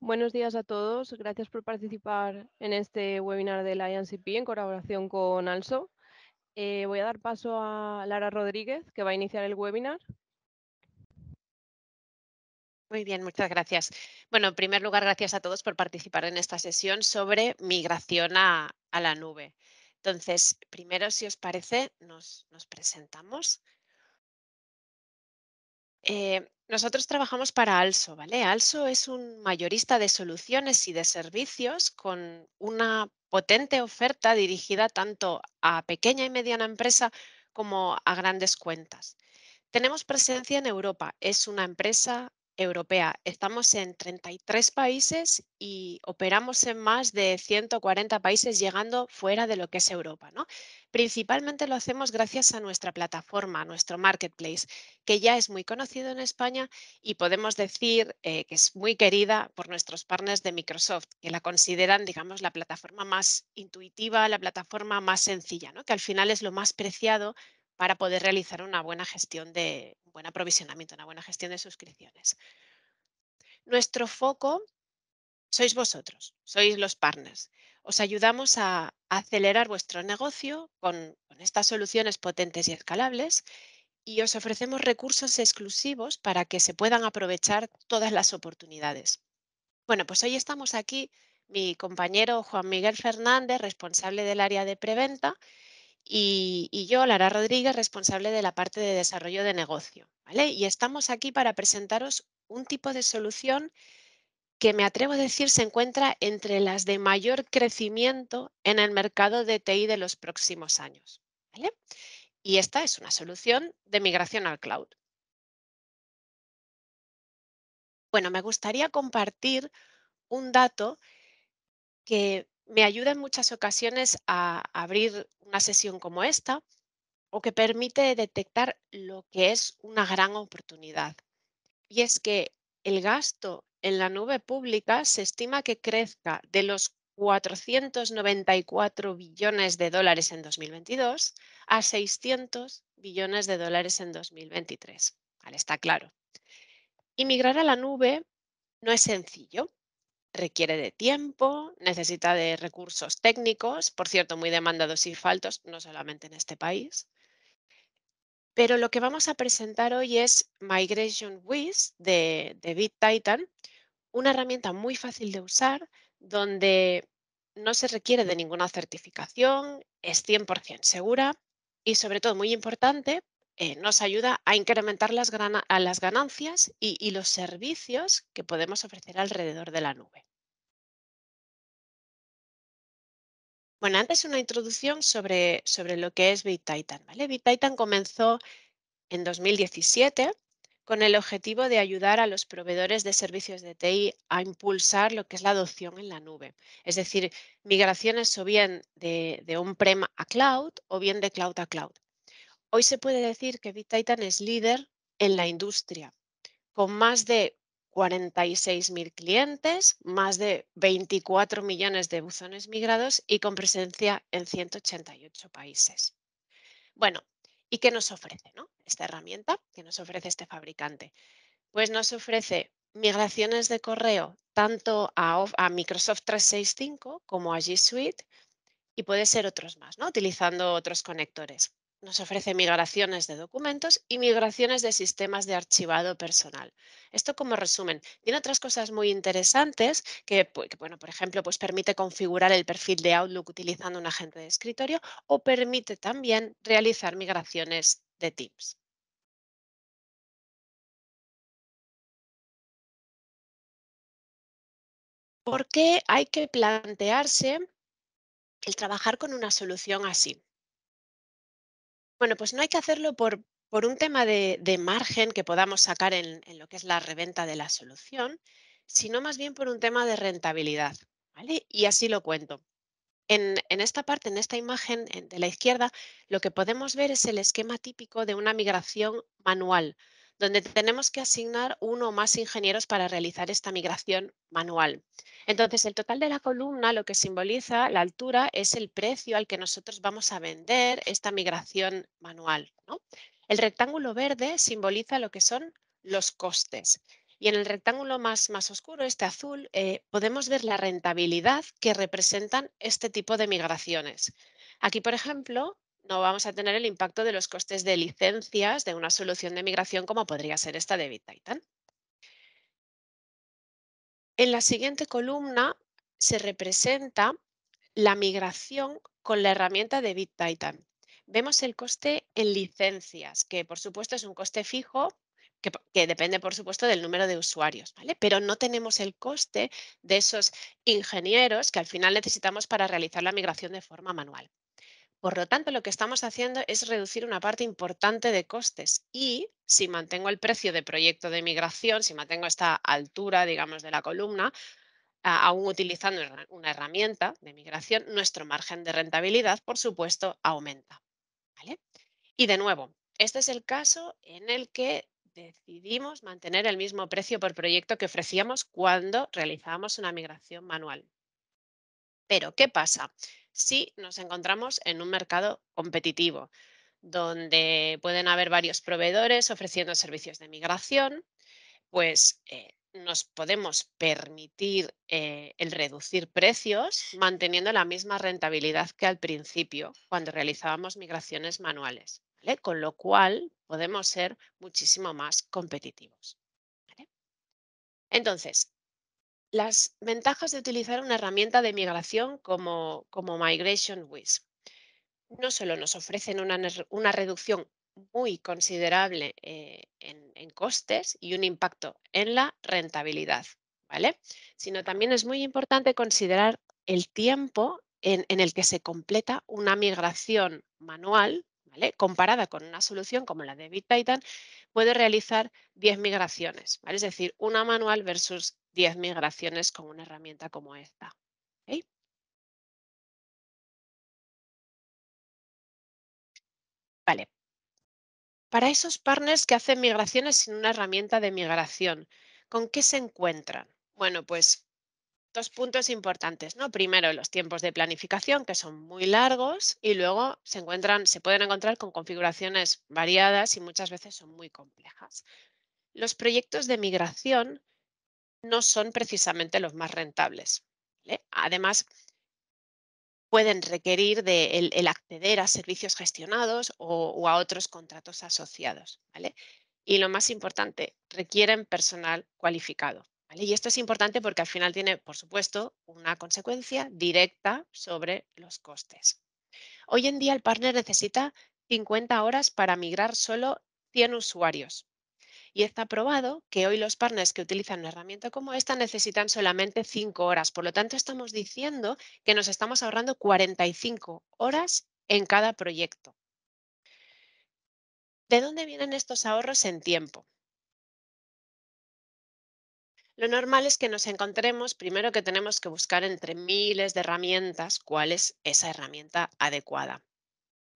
Buenos días a todos. Gracias por participar en este webinar de la IANCP en colaboración con ALSO. Voy a dar paso a Lara Rodríguez, que va a iniciar el webinar. Muy bien, muchas gracias. Bueno, en primer lugar, gracias a todos por participar en esta sesión sobre migración a la nube. Entonces, primero, si os parece, nos presentamos. Nosotros trabajamos para ALSO, ¿vale? ALSO es un mayorista de soluciones y de servicios con una potente oferta dirigida tanto a pequeña y mediana empresa como a grandes cuentas. Tenemos presencia en Europa, es una empresa europea. Estamos en 33 países y operamos en más de 140 países, llegando fuera de lo que es Europa, ¿no? Principalmente lo hacemos gracias a nuestra plataforma, a nuestro marketplace, que ya es muy conocido en España y podemos decir que es muy querida por nuestros partners de Microsoft, que la consideran, digamos, la plataforma más intuitiva, la plataforma más sencilla, ¿no? Que al final es lo más preciado para poder realizar una buena gestión un buen aprovisionamiento, una buena gestión de suscripciones. Nuestro foco sois vosotros, sois los partners. Os ayudamos a acelerar vuestro negocio con estas soluciones potentes y escalables y os ofrecemos recursos exclusivos para que se puedan aprovechar todas las oportunidades. Bueno, pues hoy estamos aquí, mi compañero Juan Miguel Fernández, responsable del área de preventa, y yo, Lara Rodríguez, responsable de la parte de desarrollo de negocio, ¿vale? Y estamos aquí para presentaros un tipo de solución que me atrevo a decir se encuentra entre las de mayor crecimiento en el mercado de TI de los próximos años, ¿vale? Y esta es una solución de migración al cloud. Bueno, me gustaría compartir un dato que me ayuda en muchas ocasiones a abrir una sesión como esta o que permite detectar lo que es una gran oportunidad. Y es que el gasto en la nube pública se estima que crezca de los 494 billones de dólares en 2022 a 600 billones de dólares en 2023. Vale, está claro. Y migrar a la nube no es sencillo. Requiere de tiempo, necesita de recursos técnicos, por cierto, muy demandados y faltos, no solamente en este país. Pero lo que vamos a presentar hoy es Migration Wiz de BitTitan, una herramienta muy fácil de usar donde no se requiere de ninguna certificación, es 100% segura y sobre todo muy importante, nos ayuda a incrementar las ganancias y los servicios que podemos ofrecer alrededor de la nube. Bueno, antes una introducción sobre lo que es BitTitan, ¿vale? BitTitan comenzó en 2017 con el objetivo de ayudar a los proveedores de servicios de TI a impulsar lo que es la adopción en la nube. Es decir, migraciones o bien de on-prem a cloud o bien de cloud a cloud. Hoy se puede decir que BitTitan es líder en la industria, con más de 46.000 clientes, más de 24 millones de buzones migrados y con presencia en 188 países. Bueno, ¿y qué nos ofrece, no? Esta herramienta que nos ofrece este fabricante. Pues nos ofrece migraciones de correo tanto a Microsoft 365 como a G Suite y puede ser otros más, ¿no? Utilizando otros conectores. Nos ofrece migraciones de documentos y migraciones de sistemas de archivado personal. Esto como resumen. Tiene otras cosas muy interesantes que, bueno, por ejemplo, pues permite configurar el perfil de Outlook utilizando un agente de escritorio o permite también realizar migraciones de Teams. ¿Por qué hay que plantearse el trabajar con una solución así? Bueno, pues no hay que hacerlo por un tema de margen que podamos sacar en lo que es la reventa de la solución, sino más bien por un tema de rentabilidad, ¿vale? Y así lo cuento. En esta parte, en esta imagen de la izquierda, lo que podemos ver es el esquema típico de una migración manual, donde tenemos que asignar uno o más ingenieros para realizar esta migración manual. Entonces, el total de la columna, lo que simboliza la altura, es el precio al que nosotros vamos a vender esta migración manual, ¿no? El rectángulo verde simboliza lo que son los costes. Y en el rectángulo más oscuro, este azul, podemos ver la rentabilidad que representan este tipo de migraciones. Aquí, por ejemplo, no vamos a tener el impacto de los costes de licencias de una solución de migración como podría ser esta de BitTitan. En la siguiente columna se representa la migración con la herramienta de BitTitan. Vemos el coste en licencias, que por supuesto es un coste fijo que depende, por supuesto, del número de usuarios, ¿vale? Pero no tenemos el coste de esos ingenieros que al final necesitamos para realizar la migración de forma manual. Por lo tanto, lo que estamos haciendo es reducir una parte importante de costes y si mantengo el precio de proyecto de migración, si mantengo esta altura, digamos, de la columna, aún utilizando una herramienta de migración, nuestro margen de rentabilidad, por supuesto, aumenta. ¿Vale? Y de nuevo, este es el caso en el que decidimos mantener el mismo precio por proyecto que ofrecíamos cuando realizábamos una migración manual. Pero, ¿qué pasa si nos encontramos en un mercado competitivo, donde pueden haber varios proveedores ofreciendo servicios de migración? Pues nos podemos permitir el reducir precios manteniendo la misma rentabilidad que al principio cuando realizábamos migraciones manuales, ¿vale? Con lo cual podemos ser muchísimo más competitivos. ¿Vale? Entonces, las ventajas de utilizar una herramienta de migración como Migration Wiz. No solo nos ofrecen una reducción muy considerable en costes y un impacto en la rentabilidad, ¿vale? Sino también es muy importante considerar el tiempo en el que se completa una migración manual, ¿vale? Comparada con una solución como la de BitTitan, puede realizar 10 migraciones, ¿vale? Es decir, una manual versus 10 migraciones con una herramienta como esta. ¿Ok? Vale, para esos partners que hacen migraciones sin una herramienta de migración, ¿con qué se encuentran? Bueno, pues dos puntos importantes, ¿no? Primero, los tiempos de planificación, que son muy largos, y luego se pueden encontrar con configuraciones variadas y muchas veces son muy complejas. Los proyectos de migración no son precisamente los más rentables, ¿vale? Además, pueden requerir de el acceder a servicios gestionados o a otros contratos asociados, ¿vale? Y lo más importante, requieren personal cualificado, ¿vale? Y esto es importante porque al final tiene, por supuesto, una consecuencia directa sobre los costes. Hoy en día el partner necesita 50 horas para migrar solo 100 usuarios. Y está probado que hoy los partners que utilizan una herramienta como esta necesitan solamente 5 horas. Por lo tanto, estamos diciendo que nos estamos ahorrando 45 horas en cada proyecto. ¿De dónde vienen estos ahorros en tiempo? Lo normal es que nos encontremos, primero que tenemos que buscar entre miles de herramientas cuál es esa herramienta adecuada.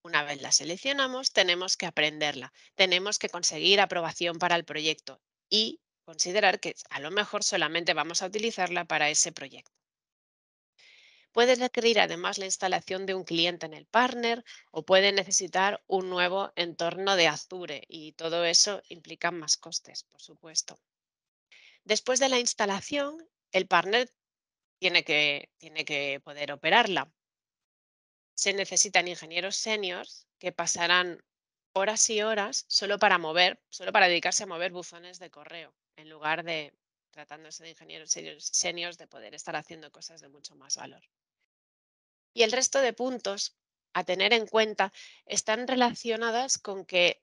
Una vez la seleccionamos, tenemos que aprenderla, tenemos que conseguir aprobación para el proyecto y considerar que a lo mejor solamente vamos a utilizarla para ese proyecto. Puede requerir además la instalación de un cliente en el partner o puede necesitar un nuevo entorno de Azure y todo eso implica más costes, por supuesto. Después de la instalación, el partner tiene que poder operarla. Se necesitan ingenieros seniors que pasarán horas y horas solo para dedicarse a mover buzones de correo, en lugar de, tratándose de ingenieros seniors, de poder estar haciendo cosas de mucho más valor. Y el resto de puntos a tener en cuenta están relacionadas con que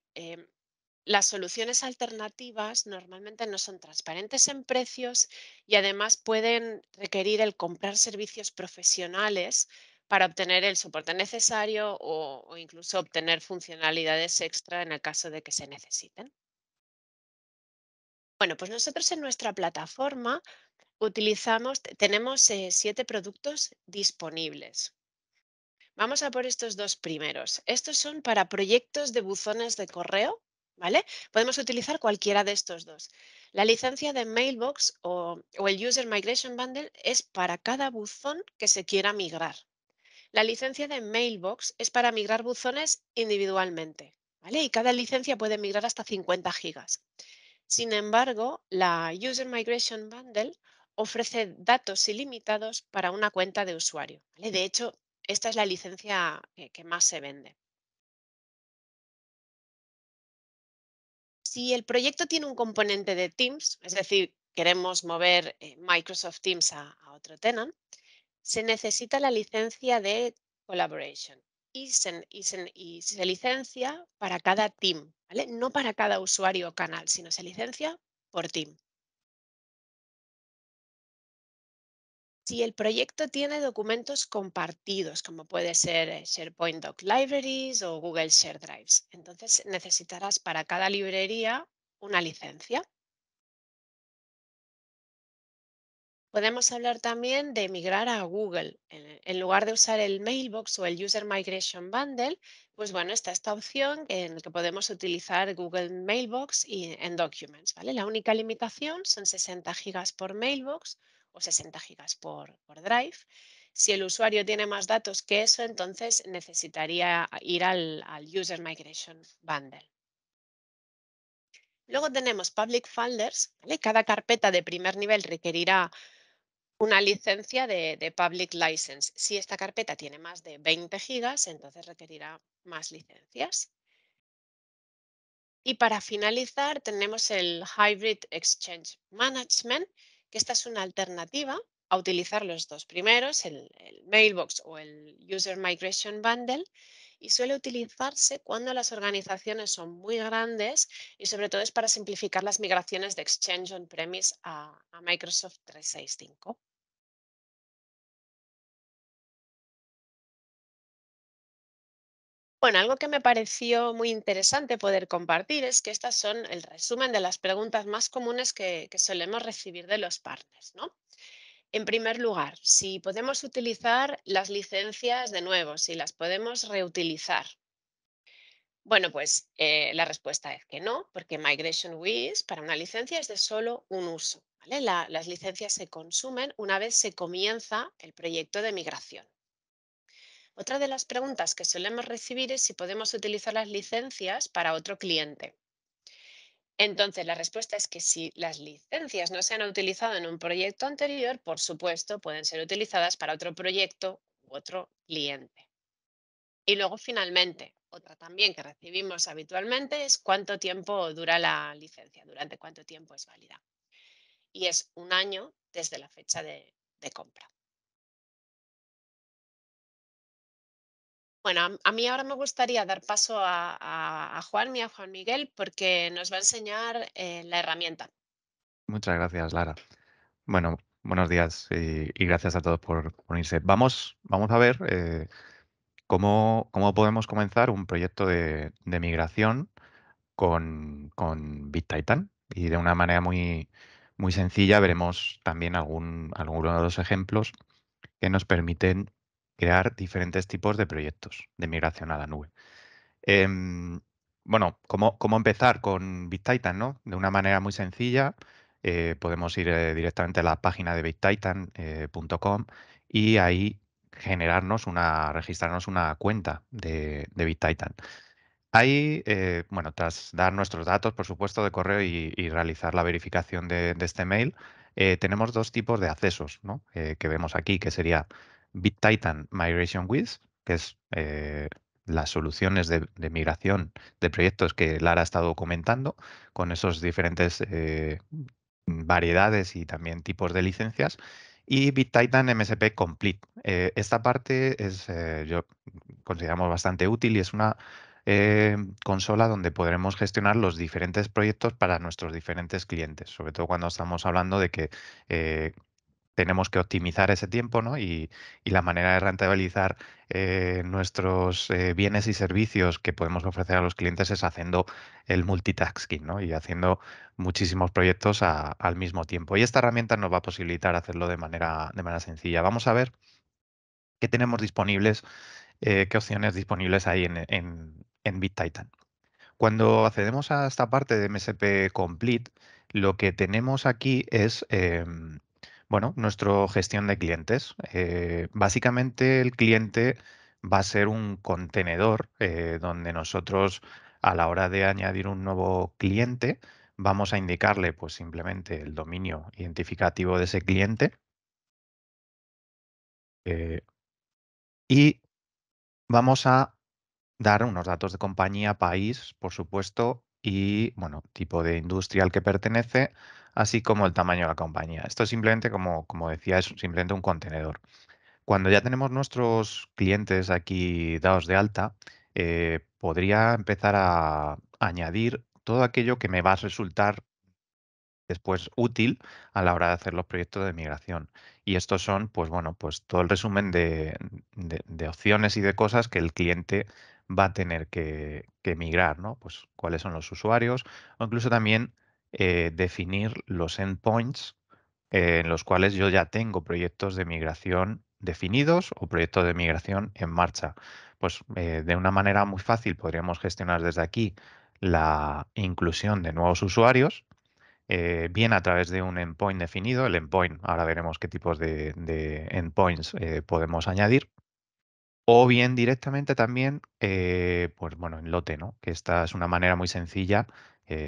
las soluciones alternativas normalmente no son transparentes en precios y además pueden requerir el comprar servicios profesionales para obtener el soporte necesario o incluso obtener funcionalidades extra en el caso de que se necesiten. Bueno, pues nosotros en nuestra plataforma tenemos 7 productos disponibles. Vamos a por estos dos primeros. Estos son para proyectos de buzones de correo, ¿vale? Podemos utilizar cualquiera de estos dos. La licencia de Mailbox o el User Migration Bundle es para cada buzón que se quiera migrar. La licencia de Mailbox es para migrar buzones individualmente, ¿vale? Y cada licencia puede migrar hasta 50 gigas. Sin embargo, la User Migration Bundle ofrece datos ilimitados para una cuenta de usuario, ¿vale? De hecho, esta es la licencia que más se vende. Si el proyecto tiene un componente de Teams, es decir, queremos mover Microsoft Teams a otro tenant, se necesita la licencia de Collaboration y se licencia para cada team, ¿vale? No para cada usuario o canal, sino se licencia por team. Si el proyecto tiene documentos compartidos, como puede ser SharePoint Doc Libraries o Google Share Drives, entonces necesitarás para cada librería una licencia. Podemos hablar también de migrar a Google. En lugar de usar el Mailbox o el User Migration Bundle, pues bueno, está esta opción en la que podemos utilizar Google Mailbox y en Documents, ¿vale? La única limitación son 60 gigas por Mailbox o 60 gigas por Drive. Si el usuario tiene más datos que eso, entonces necesitaría ir al User Migration Bundle. Luego tenemos Public Folders, ¿vale? Cada carpeta de primer nivel requerirá una licencia de Public License. Si esta carpeta tiene más de 20 gigas, entonces requerirá más licencias. Y para finalizar, tenemos el Hybrid Exchange Management, que esta es una alternativa a utilizar los dos primeros, el Mailbox o el User Migration Bundle, y suele utilizarse cuando las organizaciones son muy grandes y sobre todo es para simplificar las migraciones de Exchange on-premise a Microsoft 365. Bueno, algo que me pareció muy interesante poder compartir es que estas son el resumen de las preguntas más comunes que solemos recibir de los partners, ¿no? En primer lugar, si podemos utilizar las licencias de nuevo, si las podemos reutilizar. Bueno, pues la respuesta es que no, porque Migration Wiz para una licencia es de solo un uso, ¿vale? Las licencias se consumen una vez se comienza el proyecto de migración. Otra de las preguntas que solemos recibir es si podemos utilizar las licencias para otro cliente. Entonces, la respuesta es que si las licencias no se han utilizado en un proyecto anterior, por supuesto, pueden ser utilizadas para otro proyecto u otro cliente. Y luego, finalmente, otra también que recibimos habitualmente es cuánto tiempo dura la licencia, durante cuánto tiempo es válida. Y es un año desde la fecha de compra. Bueno, a mí ahora me gustaría dar paso a Juanmi, a Juan Miguel, porque nos va a enseñar la herramienta. Muchas gracias, Lara. Bueno, buenos días y gracias a todos por unirse. Vamos a ver cómo podemos comenzar un proyecto de migración con BitTitan. Y de una manera muy sencilla veremos también algunos de los ejemplos que nos permiten crear diferentes tipos de proyectos de migración a la nube. Em, bueno, ¿cómo empezar con BitTitan, ¿no? De una manera muy sencilla, podemos ir directamente a la página de bittitan.com y ahí registrarnos una cuenta de BitTitan. Ahí, bueno, tras dar nuestros datos, por supuesto, de correo y realizar la verificación de este mail, tenemos dos tipos de accesos, ¿no? Que vemos aquí, que sería BitTitan Migration Wiz, que es las soluciones de migración de proyectos que Lara ha estado comentando, con esos diferentes variedades y también tipos de licencias. Y BitTitan MSP Complete. Esta parte yo consideramos bastante útil y es una consola donde podremos gestionar los diferentes proyectos para nuestros diferentes clientes, sobre todo cuando estamos hablando de que eh, tenemos que optimizar ese tiempo, ¿no? Y la manera de rentabilizar nuestros bienes y servicios que podemos ofrecer a los clientes es haciendo el multitasking, ¿no? Y haciendo muchísimos proyectos al mismo tiempo. Y esta herramienta nos va a posibilitar hacerlo de manera sencilla. Vamos a ver qué tenemos disponibles, qué opciones disponibles hay en BitTitan. Cuando accedemos a esta parte de MSP Complete, lo que tenemos aquí es, bueno, nuestra gestión de clientes. Básicamente el cliente va a ser un contenedor donde nosotros a la hora de añadir un nuevo cliente vamos a indicarle pues simplemente el dominio identificativo de ese cliente y vamos a dar unos datos de compañía, país, por supuesto, y bueno, tipo de industria al que pertenece, así como el tamaño de la compañía. Esto es simplemente, como decía, es simplemente un contenedor. Cuando ya tenemos nuestros clientes aquí dados de alta, podría empezar a añadir todo aquello que me va a resultar después útil a la hora de hacer los proyectos de migración. Y estos son, pues bueno, pues todo el resumen de opciones y de cosas que el cliente va a tener que migrar, ¿no? Pues cuáles son los usuarios o incluso también definir los endpoints en los cuales yo ya tengo proyectos de migración definidos o proyectos de migración en marcha. Pues de una manera muy fácil podríamos gestionar desde aquí la inclusión de nuevos usuarios bien a través de un endpoint definido. El endpoint, ahora veremos qué tipos de endpoints podemos añadir. O bien directamente también, pues bueno, en lote, ¿no? Que esta es una manera muy sencilla,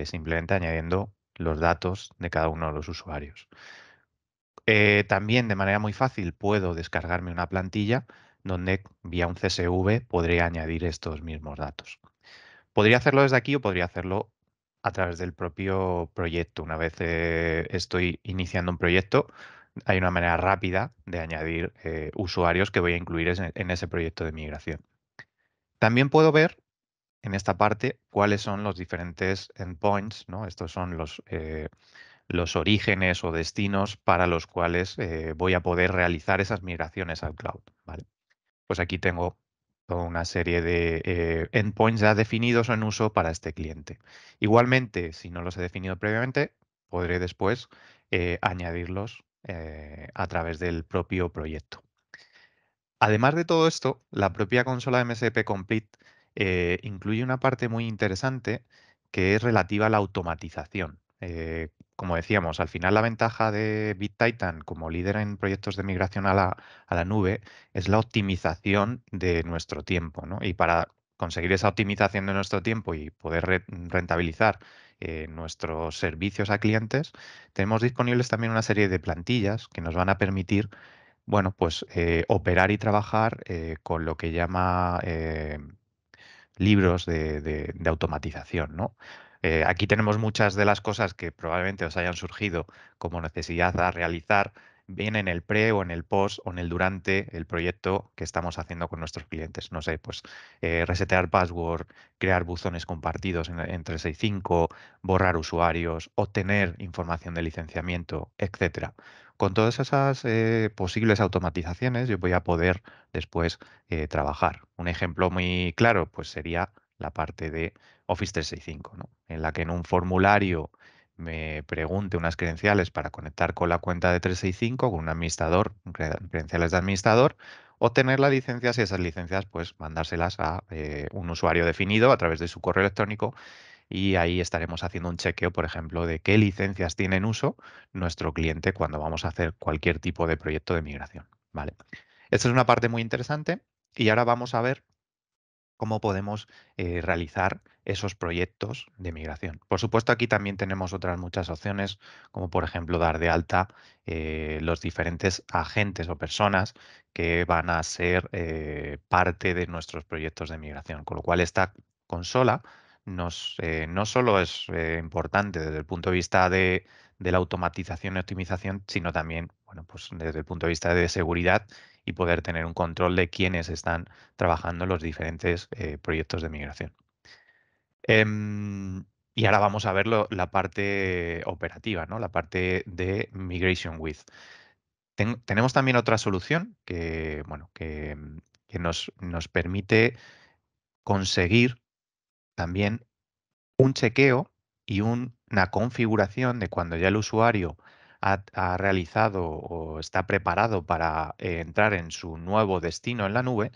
simplemente añadiendo los datos de cada uno de los usuarios. También de manera muy fácil puedo descargarme una plantilla donde vía un CSV podré añadir estos mismos datos. Podría hacerlo desde aquí o podría hacerlo a través del propio proyecto. Una vez estoy iniciando un proyecto, hay una manera rápida de añadir usuarios que voy a incluir en ese proyecto de migración. También puedo ver en esta parte cuáles son los diferentes endpoints, ¿no? Estos son los orígenes o destinos para los cuales voy a poder realizar esas migraciones al cloud, ¿vale? Pues aquí tengo toda una serie de endpoints ya definidos o en uso para este cliente. Igualmente, si no los he definido previamente, podré después añadirlos a través del propio proyecto. Además de todo esto, la propia consola MSP Complete incluye una parte muy interesante que es relativa a la automatización. Como decíamos, al final la ventaja de BitTitan como líder en proyectos de migración a la nube es la optimización de nuestro tiempo, ¿no? Y para conseguir esa optimización de nuestro tiempo y poder rentabilizar nuestros servicios a clientes, tenemos disponibles también una serie de plantillas que nos van a permitir bueno, pues operar y trabajar con lo que llama libros de automatización, ¿no? Aquí tenemos muchas de las cosas que probablemente os hayan surgido como necesidad a realizar, bien en el pre o en el post o en el durante el proyecto que estamos haciendo con nuestros clientes. No sé, pues resetear password, crear buzones compartidos en 365, borrar usuarios, obtener información de licenciamiento, etcétera. Con todas esas posibles automatizaciones yo voy a poder después trabajar. Un ejemplo muy claro pues sería la parte de Office 365, ¿no? En la que en un formulario me pregunte unas credenciales para conectar con la cuenta de 365 con un administrador, credenciales de administrador, obtener las licencias y esas licencias pues mandárselas a un usuario definido a través de su correo electrónico y ahí estaremos haciendo un chequeo, por ejemplo, de qué licencias tiene en uso nuestro cliente cuando vamos a hacer cualquier tipo de proyecto de migración, ¿vale? Esta es una parte muy interesante y ahora vamos a ver cómo podemos realizar esos proyectos de migración. Por supuesto, aquí también tenemos otras muchas opciones, como por ejemplo dar de alta los diferentes agentes o personas que van a ser parte de nuestros proyectos de migración. Con lo cual, esta consola no solo es importante desde el punto de vista de la automatización y optimización, sino también, bueno, pues desde el punto de vista de seguridad y poder tener un control de quiénes están trabajando en los diferentes proyectos de migración. Y ahora vamos a ver la parte operativa, ¿no? La parte de Migration With. Tenemos también otra solución que, bueno, que nos permite conseguir también un chequeo y una configuración de cuando ya el usuario ha realizado o está preparado para entrar en su nuevo destino en la nube,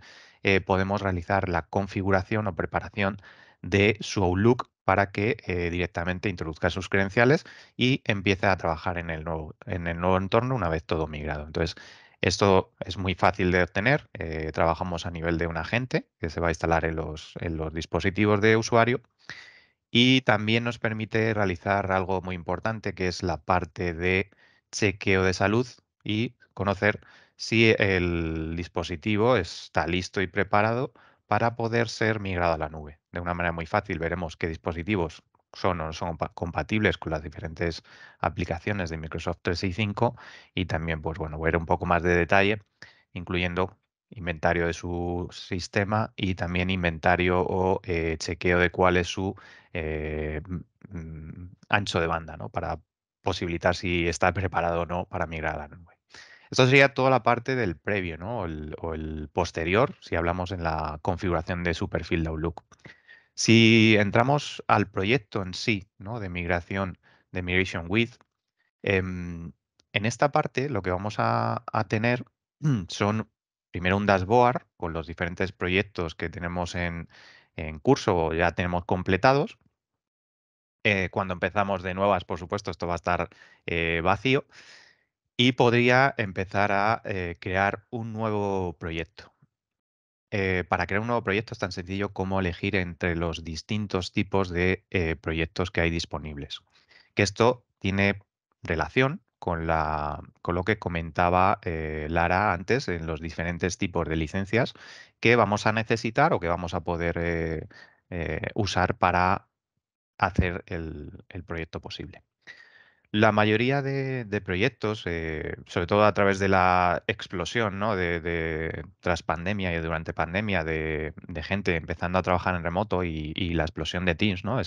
podemos realizar la configuración o preparación de su Outlook para que directamente introduzca sus credenciales y empiece a trabajar en el nuevo entorno una vez todo migrado. Entonces, esto es muy fácil de obtener. Trabajamos a nivel de un agente que se va a instalar en los dispositivos de usuario y también nos permite realizar algo muy importante, que es la parte de chequeo de salud y conocer si el dispositivo está listo y preparado para poder ser migrado a la nube. De una manera muy fácil veremos qué dispositivos son o no son compatibles con las diferentes aplicaciones de Microsoft 365 y también, pues bueno, ver un poco más de detalle, incluyendo inventario de su sistema y también inventario o chequeo de cuál es su eh, ancho de banda, ¿no? Para posibilitar si está preparado o no para migrar a la nube. Esto sería toda la parte del previo, ¿no? O el posterior, si hablamos en la configuración de su perfil de Outlook. Si entramos al proyecto en sí, ¿no? De migración, de Migration With, en esta parte lo que vamos a tener son primero un dashboard con los diferentes proyectos que tenemos en curso o ya tenemos completados. Cuando empezamos de nuevas, por supuesto, esto va a estar vacío y podría empezar a crear un nuevo proyecto. Para crear un nuevo proyecto es tan sencillo como elegir entre los distintos tipos de proyectos que hay disponibles. Que esto tiene relación con lo que comentaba Lara antes en los diferentes tipos de licencias que vamos a necesitar o que vamos a poder usar para hacer el proyecto posible. La mayoría de proyectos, sobre todo a través de la explosión, ¿no? Tras pandemia y durante pandemia de gente empezando a trabajar en remoto y la explosión de Teams, ¿no?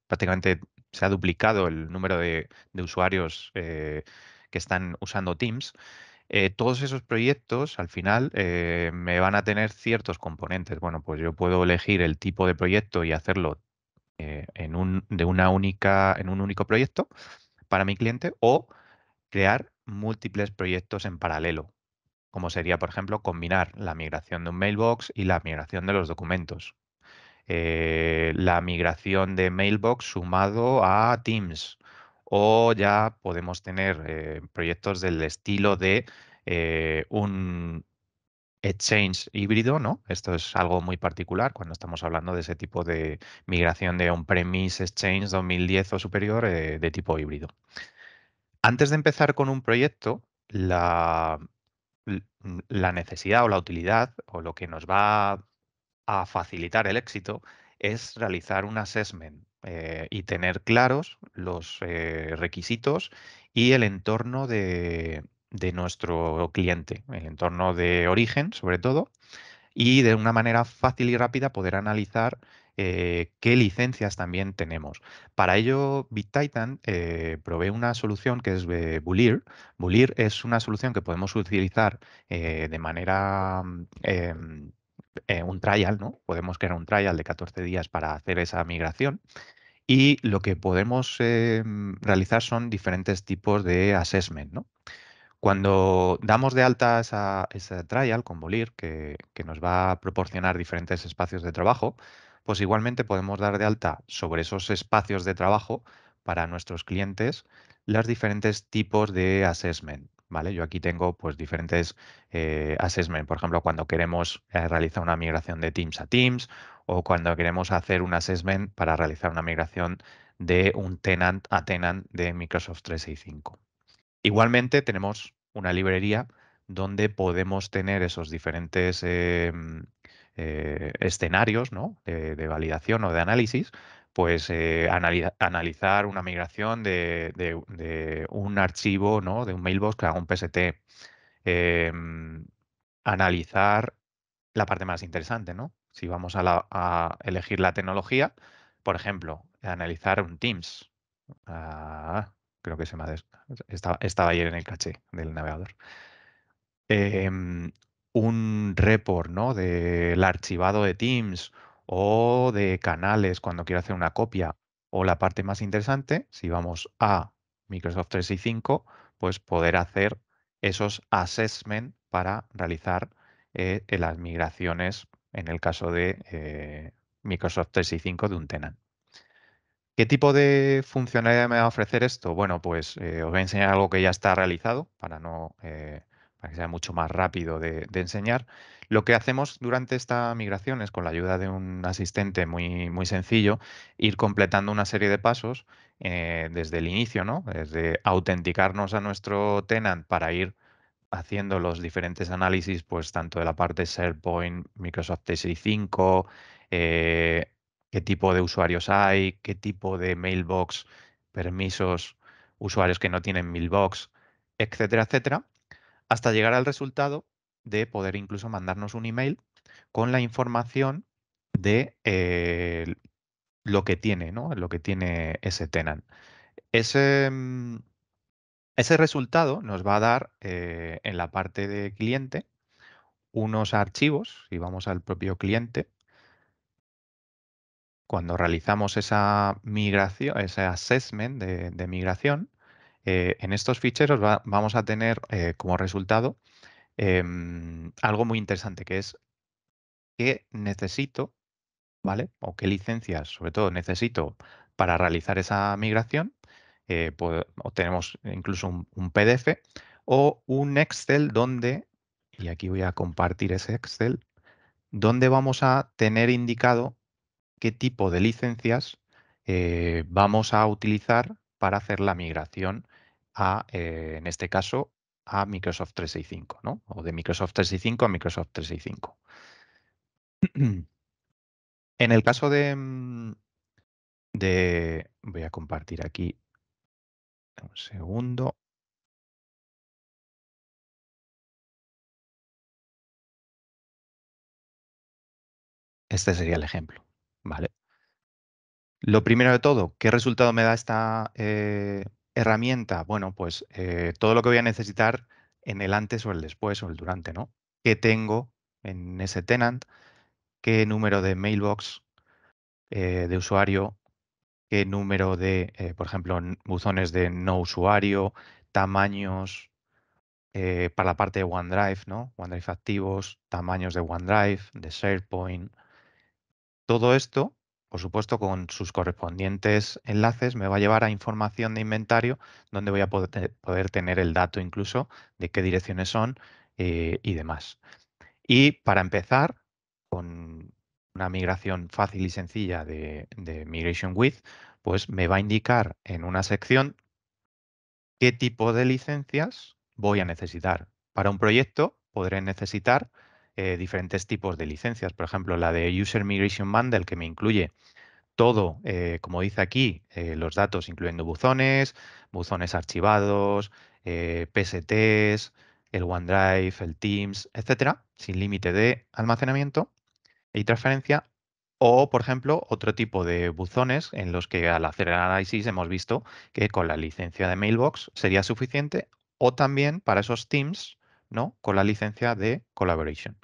Prácticamente se ha duplicado el número de usuarios que están usando Teams. Todos esos proyectos al final me van a tener ciertos componentes. Bueno, pues yo puedo elegir el tipo de proyecto y hacerlo en un único proyecto para mi cliente o crear múltiples proyectos en paralelo, como sería, por ejemplo, combinar la migración de un mailbox y la migración de los documentos. La migración de mailbox sumado a Teams. O ya podemos tener proyectos del estilo de un Exchange híbrido, ¿no? Esto es algo muy particular cuando estamos hablando de ese tipo de migración de on-premise Exchange 2010 o superior de tipo híbrido. Antes de empezar con un proyecto, la necesidad o la utilidad o lo que nos va a facilitar el éxito es realizar un assessment y tener claros los requisitos y el entorno de nuestro cliente, el entorno de origen sobre todo, y de una manera fácil y rápida poder analizar qué licencias también tenemos. Para ello, BitTitan provee una solución que es Bulir. Bulir es una solución que podemos utilizar de manera un trial, ¿no? Podemos crear un trial de 14 días para hacer esa migración. Y lo que podemos realizar son diferentes tipos de assessment, ¿no? Cuando damos de alta esa trial con Bolir, que nos va a proporcionar diferentes espacios de trabajo, pues igualmente podemos dar de alta sobre esos espacios de trabajo para nuestros clientes los diferentes tipos de assessment. ¿Vale? Yo aquí tengo pues diferentes assessment, por ejemplo, cuando queremos realizar una migración de Teams a Teams o cuando queremos hacer un assessment para realizar una migración de un tenant a tenant de Microsoft 365. Igualmente tenemos una librería donde podemos tener esos diferentes escenarios, ¿no? de validación o de análisis, pues analizar una migración de un archivo, ¿no? de un mailbox a un PST, em, analizar la parte más interesante, ¿no? Si vamos a elegir la tecnología, por ejemplo, analizar un Teams. Ah, creo que se me ha estaba ayer en el caché del navegador. Em, un report, ¿no? Del archivado de Teams o de canales cuando quiero hacer una copia. O la parte más interesante, si vamos a Microsoft 365, pues poder hacer esos assessment para realizar las migraciones en el caso de Microsoft 365 de un tenant. ¿Qué tipo de funcionalidad me va a ofrecer esto? Bueno, pues os voy a enseñar algo que ya está realizado para no para que sea mucho más rápido de enseñar. Lo que hacemos durante esta migración es, con la ayuda de un asistente muy sencillo, ir completando una serie de pasos desde el inicio, ¿no? Desde autenticarnos a nuestro tenant para ir haciendo los diferentes análisis, pues tanto de la parte SharePoint, Microsoft 365, qué tipo de usuarios hay, qué tipo de mailbox, permisos, usuarios que no tienen mailbox, etcétera, etcétera, hasta llegar al resultado de poder incluso mandarnos un email con la información de lo que tiene, ¿no? Lo que tiene ese tenant. Ese, ese resultado nos va a dar en la parte de cliente unos archivos, y vamos al propio cliente, cuando realizamos esa migración, ese assessment de migración, en estos ficheros vamos a tener como resultado algo muy interesante, que es qué necesito, ¿vale? O qué licencias, sobre todo, necesito para realizar esa migración. O tenemos incluso un PDF o un Excel donde, y aquí voy a compartir ese Excel, donde vamos a tener indicado qué tipo de licencias vamos a utilizar para hacer la migración en este caso, a Microsoft 365, ¿no? O de Microsoft 365 a Microsoft 365. En el caso voy a compartir aquí un segundo. Este sería el ejemplo, ¿vale? Lo primero de todo, ¿qué resultado me da esta herramienta? Bueno, pues todo lo que voy a necesitar en el antes o el después o el durante, ¿no? ¿Qué tengo en ese tenant? ¿Qué número de mailbox de usuario? ¿Qué número de, por ejemplo, buzones de no usuario? Tamaños para la parte de OneDrive, ¿no? OneDrive activos, tamaños de OneDrive, de SharePoint. Todo esto, por supuesto, con sus correspondientes enlaces, me va a llevar a información de inventario donde voy a poder tener el dato incluso de qué direcciones son y demás. Y para empezar, con una migración fácil y sencilla de Migration With, pues me va a indicar en una sección qué tipo de licencias voy a necesitar. Para un proyecto podré necesitar diferentes tipos de licencias. Por ejemplo, la de User Migration Bundle, que me incluye todo, como dice aquí, los datos incluyendo buzones, buzones archivados, PSTs, el OneDrive, el Teams, etcétera, sin límite de almacenamiento y transferencia. O, por ejemplo, otro tipo de buzones en los que al hacer el análisis hemos visto que con la licencia de Mailbox sería suficiente, o también para esos teams, ¿no? Con la licencia de Collaboration.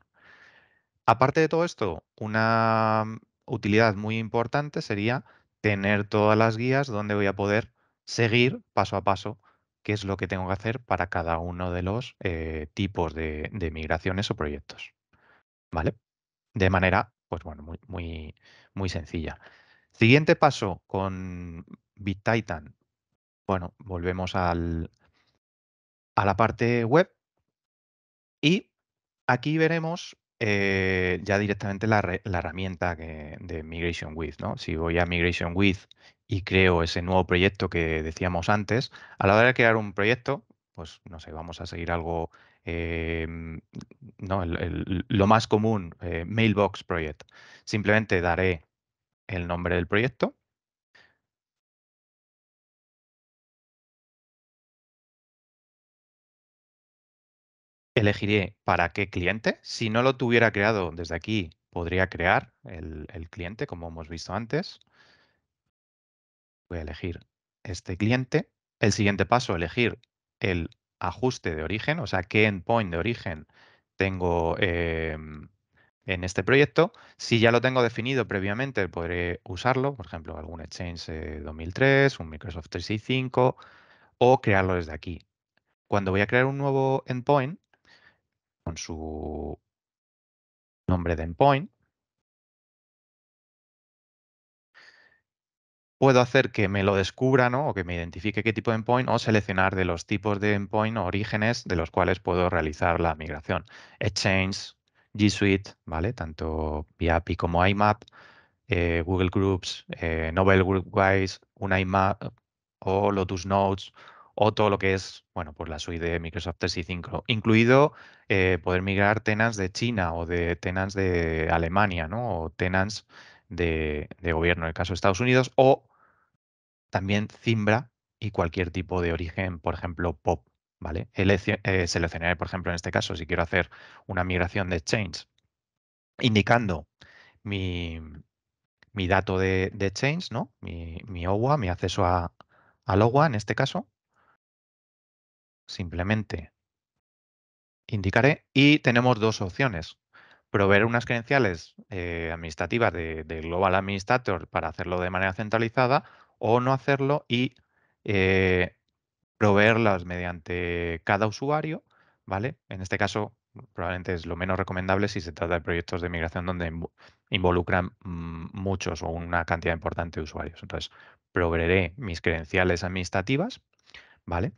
Aparte de todo esto, una utilidad muy importante sería tener todas las guías donde voy a poder seguir paso a paso qué es lo que tengo que hacer para cada uno de los tipos de migraciones o proyectos, ¿vale? De manera, pues bueno, muy sencilla. Siguiente paso con BitTitan. Bueno, volvemos a la parte web y aquí veremos ya directamente la herramienta de Migration With, ¿no? Si voy a Migration With y creo ese nuevo proyecto que decíamos antes, a la hora de crear un proyecto, pues no sé, vamos a seguir algo, no, lo más común, Mailbox Project. Simplemente daré el nombre del proyecto. Elegiré para qué cliente. Si no lo tuviera creado desde aquí, podría crear el cliente, como hemos visto antes. Voy a elegir este cliente. El siguiente paso, elegir el ajuste de origen, o sea, qué endpoint de origen tengo en este proyecto. Si ya lo tengo definido previamente, podré usarlo, por ejemplo, algún Exchange 2003, un Microsoft 365, o crearlo desde aquí. Cuando voy a crear un nuevo endpoint, con su nombre de endpoint, puedo hacer que me lo descubra, ¿no? O que me identifique qué tipo de endpoint o seleccionar de los tipos de endpoint o orígenes de los cuales puedo realizar la migración. Exchange, G Suite, ¿vale? Tanto vía API como IMAP, Google Groups, Novel Groupwise, un IMAP o Lotus Notes o todo lo que es, bueno, pues la suite de Microsoft 365, incluido poder migrar tenants de China o de tenants de Alemania, ¿no? O tenants de gobierno, en el caso de Estados Unidos, o también Zimbra y cualquier tipo de origen, por ejemplo, POP, ¿vale? Seleccionaré, por ejemplo, en este caso, si quiero hacer una migración de Exchange, indicando mi, mi dato de Exchange, ¿no? Mi OWA, mi acceso al OWA en este caso. Simplemente indicaré y tenemos dos opciones. Proveer unas credenciales administrativas de Global Administrator para hacerlo de manera centralizada o no hacerlo y eh, proveerlas mediante cada usuario, ¿vale? En este caso, probablemente es lo menos recomendable si se trata de proyectos de migración donde involucran muchos o una cantidad importante de usuarios. Entonces, proveeré mis credenciales administrativas, ¿vale?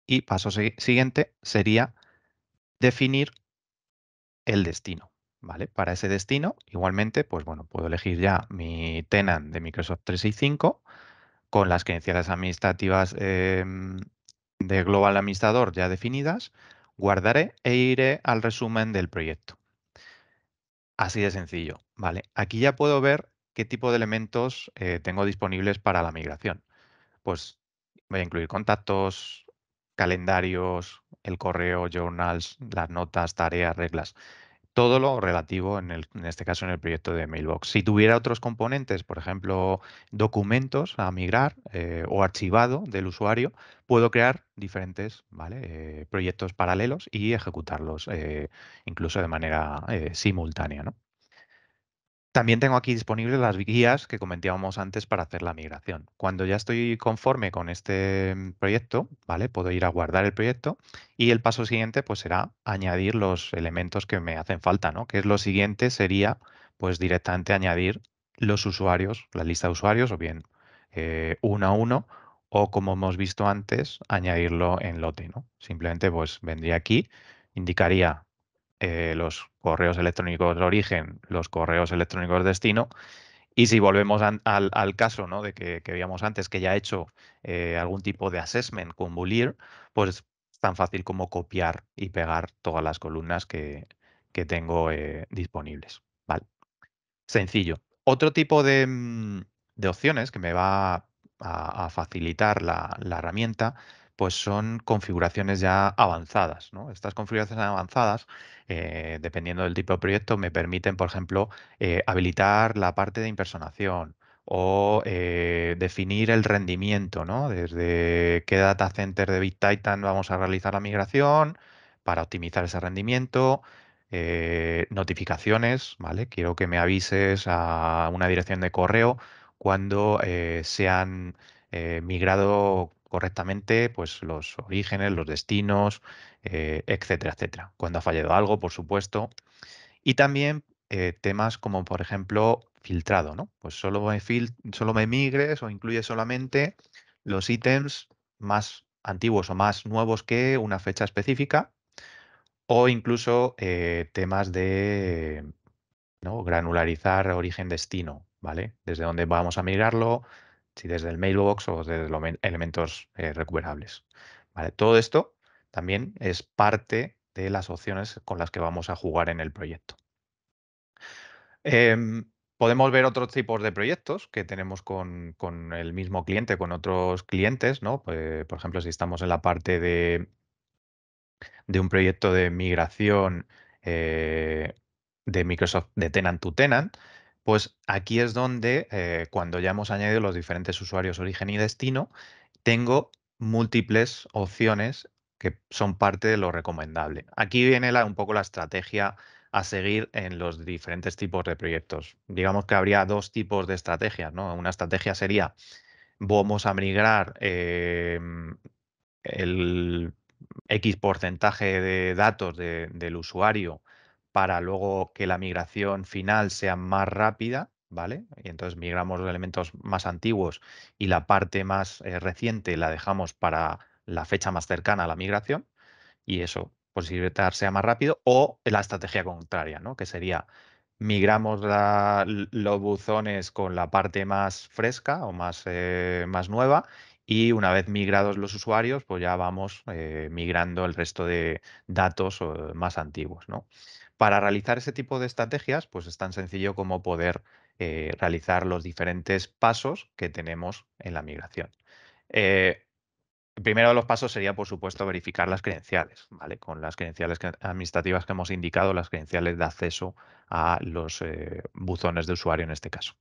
Y paso siguiente sería definir el destino, ¿vale? Para ese destino, igualmente, pues bueno, puedo elegir ya mi tenant de Microsoft 365 con las credenciales administrativas de Global Administrador ya definidas, guardaré e iré al resumen del proyecto. Así de sencillo, ¿vale? Aquí ya puedo ver qué tipo de elementos tengo disponibles para la migración. Pues voy a incluir contactos, calendarios, el correo, journals, las notas, tareas, reglas. Todo lo relativo, en este caso, en el proyecto de Mailbox. Si tuviera otros componentes, por ejemplo, documentos a migrar o archivado del usuario, puedo crear diferentes, ¿vale? Proyectos paralelos y ejecutarlos incluso de manera simultánea, ¿no? También tengo aquí disponibles las guías que comentábamos antes para hacer la migración. Cuando ya estoy conforme con este proyecto, ¿vale? Puedo ir a guardar el proyecto y el paso siguiente pues será añadir los elementos que me hacen falta, ¿no? Que es lo siguiente sería pues directamente añadir los usuarios, la lista de usuarios o bien uno a uno o como hemos visto antes, añadirlo en lote, ¿no? Simplemente pues vendría aquí, indicaría los correos electrónicos de origen, los correos electrónicos de destino. Y si volvemos al caso, ¿no? De que veíamos antes que ya he hecho algún tipo de assessment con Boolean, pues es tan fácil como copiar y pegar todas las columnas que tengo disponibles. ¿Vale? Sencillo. Otro tipo de opciones que me va a facilitar la herramienta, pues son configuraciones ya avanzadas, ¿no? Estas configuraciones avanzadas, dependiendo del tipo de proyecto, me permiten, por ejemplo, habilitar la parte de impersonación o definir el rendimiento, ¿no? Desde qué data center de Big Titan vamos a realizar la migración para optimizar ese rendimiento, notificaciones, ¿vale? Quiero que me avises a una dirección de correo cuando se han migrado correctamente pues, los orígenes, los destinos, etcétera, etcétera. Cuando ha fallado algo, por supuesto. Y también temas como, por ejemplo, filtrado, ¿no? Pues solo me migres o incluye solamente los ítems más antiguos o más nuevos que una fecha específica o incluso temas de, ¿no? Granularizar origen-destino, ¿vale? Desde dónde vamos a migrarlo, si desde el mailbox o desde los elementos recuperables. ¿Vale? Todo esto también es parte de las opciones con las que vamos a jugar en el proyecto. Podemos ver otros tipos de proyectos que tenemos con el mismo cliente, con otros clientes, ¿no? Pues, por ejemplo, si estamos en la parte de un proyecto de migración de Microsoft de tenant to tenant, pues aquí es donde cuando ya hemos añadido los diferentes usuarios origen y destino, tengo múltiples opciones que son parte de lo recomendable. Aquí viene un poco la estrategia a seguir en los diferentes tipos de proyectos. Digamos que habría dos tipos de estrategias, ¿no? Una estrategia sería, vamos a migrar el X porcentaje de datos del usuario para luego que la migración final sea más rápida, ¿vale? Y entonces migramos los elementos más antiguos y la parte más reciente la dejamos para la fecha más cercana a la migración y eso posibilitar sea más rápido, o la estrategia contraria, ¿no? Que sería migramos los buzones con la parte más fresca o más nueva y una vez migrados los usuarios, pues ya vamos migrando el resto de datos más antiguos, ¿no? Para realizar ese tipo de estrategias, pues es tan sencillo como poder realizar los diferentes pasos que tenemos en la migración. Eh, el primero de los pasos sería, por supuesto, verificar las credenciales, ¿vale? Con las credenciales administrativas que hemos indicado, las credenciales de acceso a los buzones de usuario en este caso.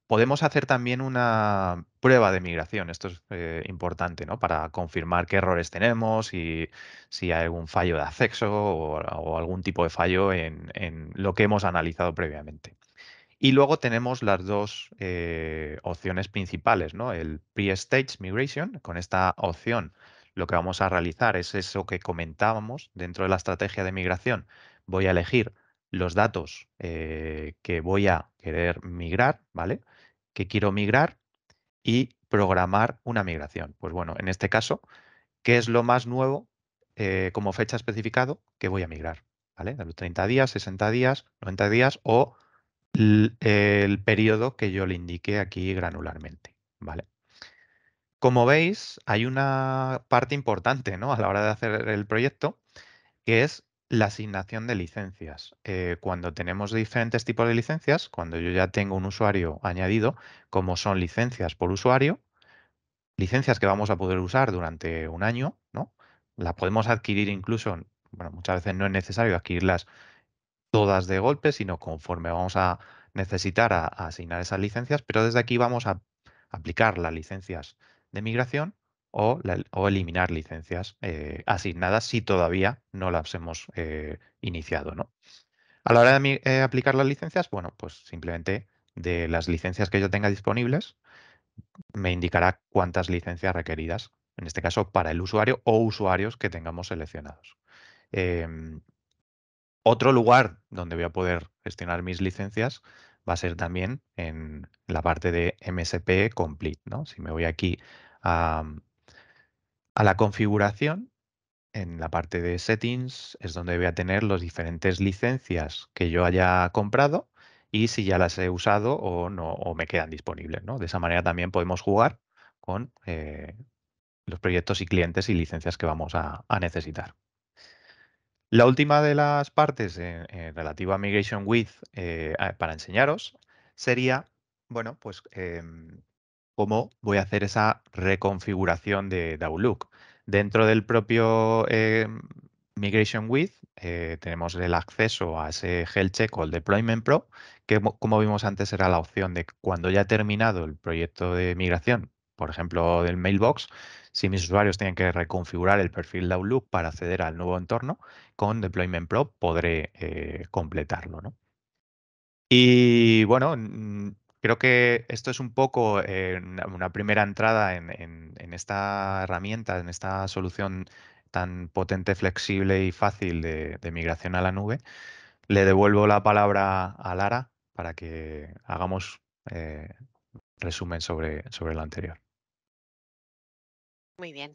Podemos hacer también una prueba de migración. Esto es importante, ¿no? Para confirmar qué errores tenemos y si hay algún fallo de acceso o algún tipo de fallo en lo que hemos analizado previamente. Y luego tenemos las dos opciones principales, ¿no? El pre-stage migration. Con esta opción lo que vamos a realizar es eso que comentábamos dentro de la estrategia de migración. Voy a elegir los datos que voy a querer migrar, ¿vale? Que quiero migrar y programar una migración. Pues bueno, en este caso, ¿qué es lo más nuevo como fecha especificado que voy a migrar? ¿Vale? De los 30 días, 60 días, 90 días o el periodo que yo le indique aquí granularmente, ¿vale? Como veis, hay una parte importante, ¿no? A la hora de hacer el proyecto, que es la asignación de licencias. Cuando tenemos diferentes tipos de licencias, cuando yo ya tengo un usuario añadido, como son licencias por usuario, licencias que vamos a poder usar durante un año, ¿no? Las podemos adquirir incluso, bueno, muchas veces no es necesario adquirirlas todas de golpe, sino conforme vamos a necesitar a asignar esas licencias, pero desde aquí vamos a aplicar las licencias de migración o eliminar licencias asignadas si todavía no las hemos iniciado, ¿no? A la hora de aplicar las licencias, bueno, pues simplemente de las licencias que yo tenga disponibles, me indicará cuántas licencias requeridas, en este caso para el usuario o usuarios que tengamos seleccionados. Em, Otro lugar donde voy a poder gestionar mis licencias va a ser también en la parte de MSP Complete, ¿no? Si me voy aquí a, a la configuración, en la parte de Settings es donde voy a tener las diferentes licencias que yo haya comprado y si ya las he usado o no, o me quedan disponibles, ¿no? De esa manera también podemos jugar con los proyectos y clientes y licencias que vamos a necesitar. La última de las partes relativa a Migration With para enseñaros sería, bueno, pues cómo voy a hacer esa reconfiguración de Outlook. Dentro del propio Migration With tenemos el acceso a ese Health Check o el Deployment Pro, que como vimos antes era la opción de cuando ya he terminado el proyecto de migración, por ejemplo, del Mailbox, si mis usuarios tienen que reconfigurar el perfil de Outlook para acceder al nuevo entorno, con Deployment Pro podré completarlo, ¿no? Y bueno, creo que esto es un poco una primera entrada en esta herramienta, en esta solución tan potente, flexible y fácil de migración a la nube. Le devuelvo la palabra a Lara para que hagamos resumen sobre lo anterior. Muy bien.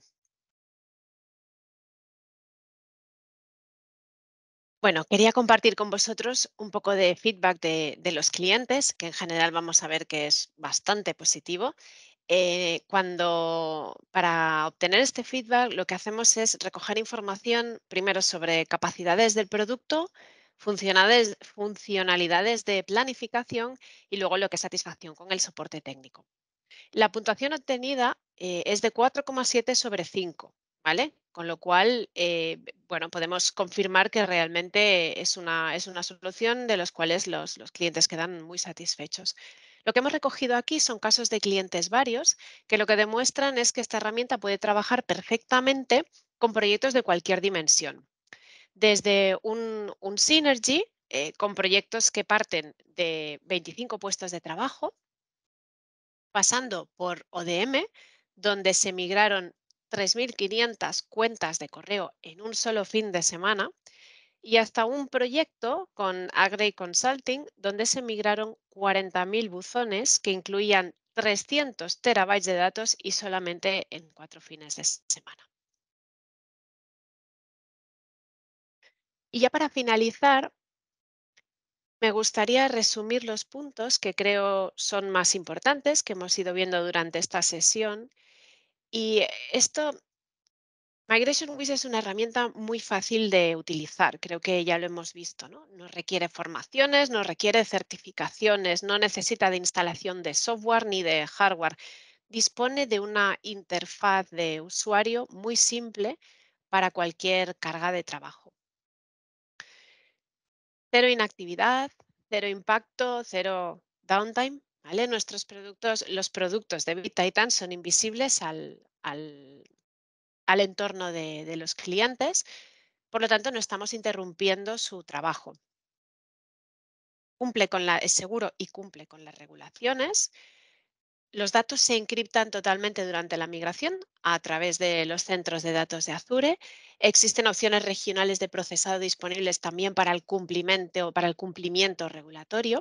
Bueno, quería compartir con vosotros un poco de feedback de los clientes, que en general vamos a ver que es bastante positivo. Para obtener este feedback, lo que hacemos es recoger información primero sobre capacidades del producto, funcionalidades de planificación y luego lo que es satisfacción con el soporte técnico. La puntuación obtenida es de 4,7 sobre 5, ¿vale? Con lo cual, bueno, podemos confirmar que realmente es una solución de los cuales los clientes quedan muy satisfechos. Lo que hemos recogido aquí son casos de clientes varios que lo que demuestran es que esta herramienta puede trabajar perfectamente con proyectos de cualquier dimensión. Desde un Synergy, con proyectos que parten de 25 puestos de trabajo, pasando por ODM, donde se migraron 3.500 cuentas de correo en un solo fin de semana y hasta un proyecto con Agrey Consulting donde se migraron 40.000 buzones que incluían 300 terabytes de datos y solamente en 4 fines de semana. Y ya para finalizar, me gustaría resumir los puntos que creo son más importantes que hemos ido viendo durante esta sesión. Y esto, Migration Wiz es una herramienta muy fácil de utilizar, creo que ya lo hemos visto, ¿no? No requiere formaciones, no requiere certificaciones, no necesita de instalación de software ni de hardware. Dispone de una interfaz de usuario muy simple para cualquier carga de trabajo. Cero inactividad, cero impacto, cero downtime, ¿vale? Los productos de BitTitan son invisibles al entorno de los clientes, por lo tanto no estamos interrumpiendo su trabajo. Es seguro y cumple con las regulaciones. Los datos se encriptan totalmente durante la migración a través de los centros de datos de Azure. Existen opciones regionales de procesado disponibles también para el cumplimiento regulatorio.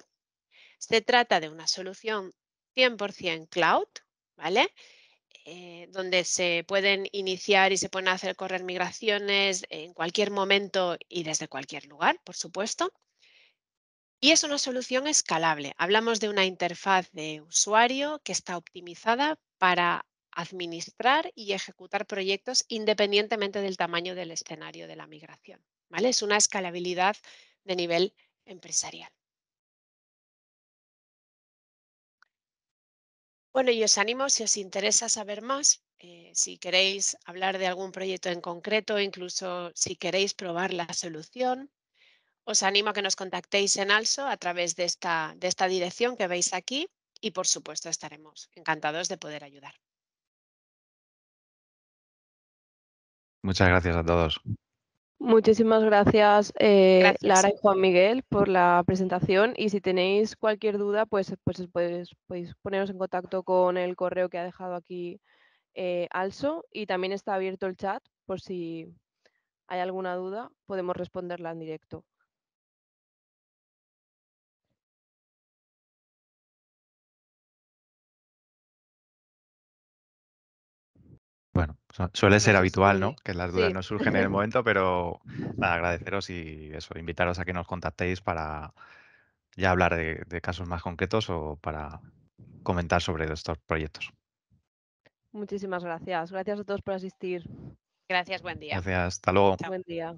Se trata de una solución 100% cloud, ¿vale? Donde se pueden iniciar y se pueden hacer correr migraciones en cualquier momento y desde cualquier lugar, por supuesto. Y es una solución escalable. Hablamos de una interfaz de usuario que está optimizada para administrar y ejecutar proyectos independientemente del tamaño del escenario de la migración, ¿vale? Es una escalabilidad de nivel empresarial. Bueno, y os animo, si os interesa saber más, si queréis hablar de algún proyecto en concreto, incluso si queréis probar la solución, os animo a que nos contactéis en Also a través de esta dirección que veis aquí y, por supuesto, estaremos encantados de poder ayudar. Muchas gracias a todos. Muchísimas gracias, Gracias. Lara y Juan Miguel, por la presentación. Y si tenéis cualquier duda, pues podéis poneros en contacto con el correo que ha dejado aquí Also. Y también está abierto el chat por si hay alguna duda, podemos responderla en directo. Bueno, suele No ser sé habitual, ¿no? si... Que las dudas Sí, no surgen en el momento, pero nada, agradeceros y eso, invitaros a que nos contactéis para ya hablar de casos más concretos o para comentar sobre estos proyectos. muchísimas gracias. Gracias a todos por asistir. Gracias, buen día. Gracias, hasta luego. Chao. Buen día.